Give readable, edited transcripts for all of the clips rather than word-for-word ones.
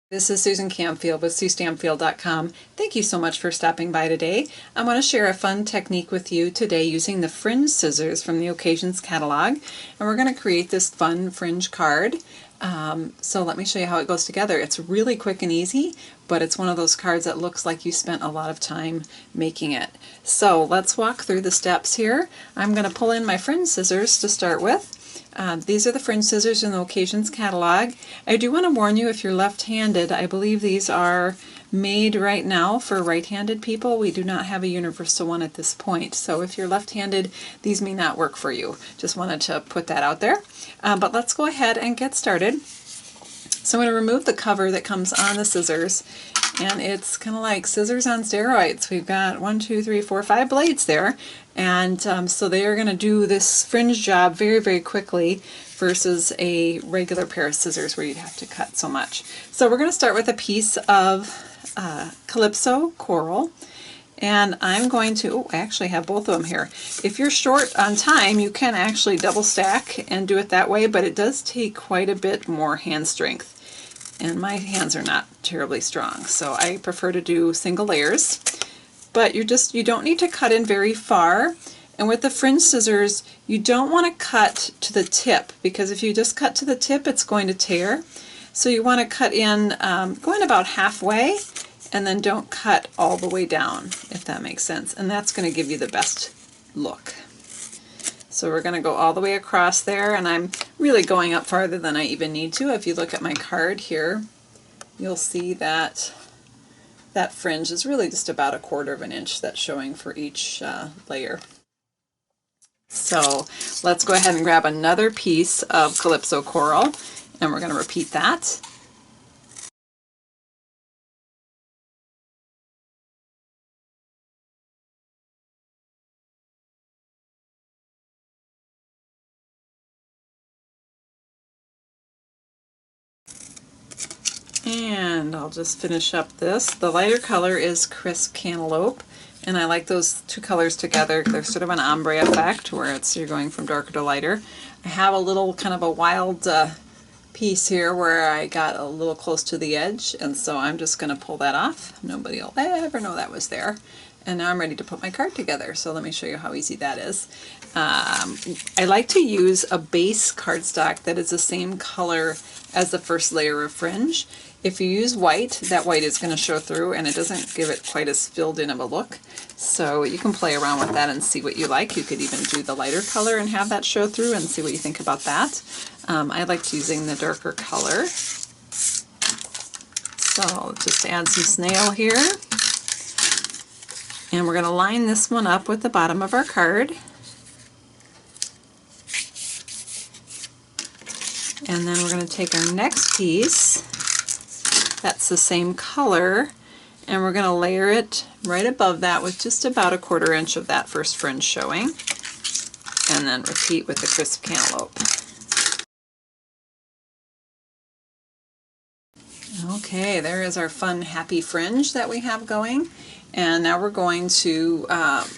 This is Susan Camfield with SueStamfield.com. Thank you so much for stopping by today. I want to share a fun technique with you today using the Fringe Scissors from the Occasions catalog. And we're going to create this fun fringe card. So let me show you how it goes together. It's really quick and easy, but it's one of those cards that looks like you spent a lot of time making it. So let's walk through the steps here. I'm going to pull in my fringe scissors to start with. These are the fringe scissors in the Occasions catalog. I do want to warn you, if you're left-handed, I believe these are made right now for right-handed people. We do not have a universal one at this point, so if you're left-handed, these may not work for you. Just wanted to put that out there. But let's go ahead and get started. So I'm going to remove the cover that comes on the scissors, and it's kind of like scissors on steroids. We've got 5 blades there, and so they are going to do this fringe job very, very quickly versus a regular pair of scissors where you'd have to cut so much. So we're going to start with a piece of Calypso Coral, and I'm going to, I actually have both of them here. If you're short on time, you can actually double stack and do it that way, but it does take quite a bit more hand strength. And my hands are not terribly strong, so I prefer to do single layers. But you don't need to cut in very far. And with the fringe scissors, you don't want to cut to the tip, because if you just cut to the tip, it's going to tear. So you want to cut in, going about halfway, and then don't cut all the way down, if that makes sense. And that's going to give you the best look. So we're going to go all the way across there, and I'm really going up farther than I even need to. If you look at my card here, you'll see that that fringe is really just about 1/4 inch that's showing for each layer. So let's go ahead and grab another piece of Calypso Coral, and we're going to repeat that. And I'll just finish up this. The lighter color is Crisp Cantaloupe, and I like those two colors together. They're sort of an ombre effect where you're going from darker to lighter. I have a little kind of a wild piece here where I got a little close to the edge, and so I'm just going to pull that off. Nobody will ever know that was there. And now I'm ready to put my card together, so let me show you how easy that is. I like to use a base cardstock that is the same color as the first layer of fringe. If you use white, that white is going to show through, and it doesn't give it quite as filled in of a look. So you can play around with that and see what you like. You could even do the lighter color and have that show through and see what you think about that. I like using the darker color. So I'll just add some snail here. And we're going to line this one up with the bottom of our card. And then we're going to take our next piece, that's the same color, and we're going to layer it right above that with just about 1/4 inch of that first fringe showing. And then repeat with the Crisp Cantaloupe. Okay, there is our fun, happy fringe that we have going. And now we're going to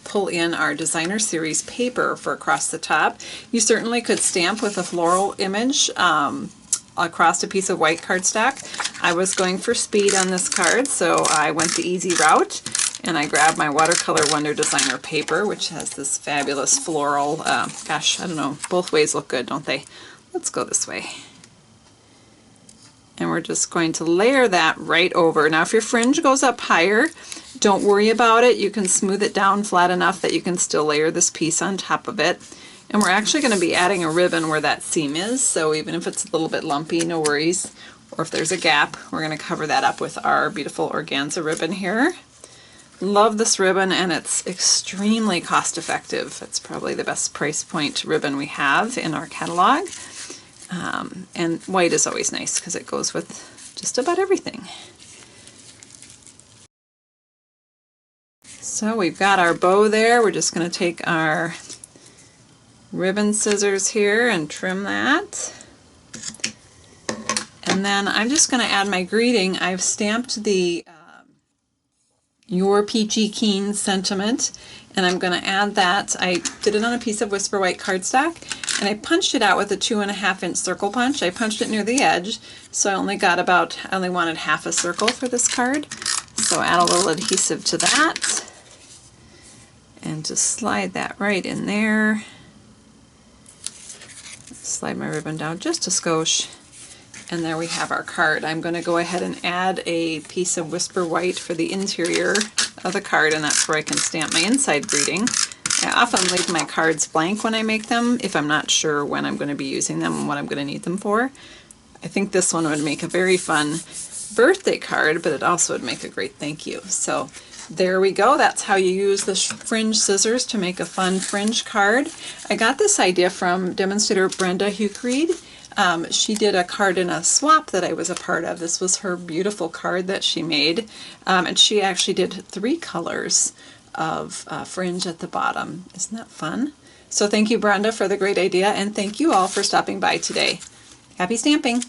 pull in our Designer Series paper for across the top. You certainly could stamp with a floral image across a piece of white cardstock. I was going for speed on this card, so I went the easy route, and I grabbed my Watercolor Wonder Designer paper, which has this fabulous floral, gosh, I don't know, both ways look good, don't they? Let's go this way. And we're just going to layer that right over. Now if your fringe goes up higher, don't worry about it. You can smooth it down flat enough that you can still layer this piece on top of it. And we're actually going to be adding a ribbon where that seam is, so even if it's a little bit lumpy, no worries. Or if there's a gap, we're going to cover that up with our beautiful organza ribbon here. Love this ribbon, and it's extremely cost effective. It's probably the best price point ribbon we have in our catalog. And white is always nice because it goes with just about everything. So we've got our bow there. We're just going to take our ribbon scissors here and trim that. And then I'm just going to add my greeting. I've stamped the Your Peachy Keen sentiment, and I'm going to add that. I did it on a piece of Whisper White cardstock, And I punched it out with a 2.5-inch circle punch. I punched it near the edge, so I only wanted half a circle for this card. So add a little adhesive to that, and just slide that right in there. Slide my ribbon down just a skosh, and there we have our card. I'm going to go ahead and add a piece of Whisper White for the interior of the card, and that's where I can stamp my inside greeting. I often leave my cards blank when I make them if I'm not sure when I'm going to be using them and what I'm going to need them for. I think this one would make a very fun birthday card, but it also would make a great thank you. So there we go. That's how you use the fringe scissors to make a fun fringe card. I got this idea from demonstrator Brenda Huckreed. She did a card in a swap that I was a part of. This was her beautiful card that she made, and she actually did 3 colors of fringe at the bottom. Isn't that fun? So thank you, Brenda, for the great idea, and thank you all for stopping by today. Happy stamping!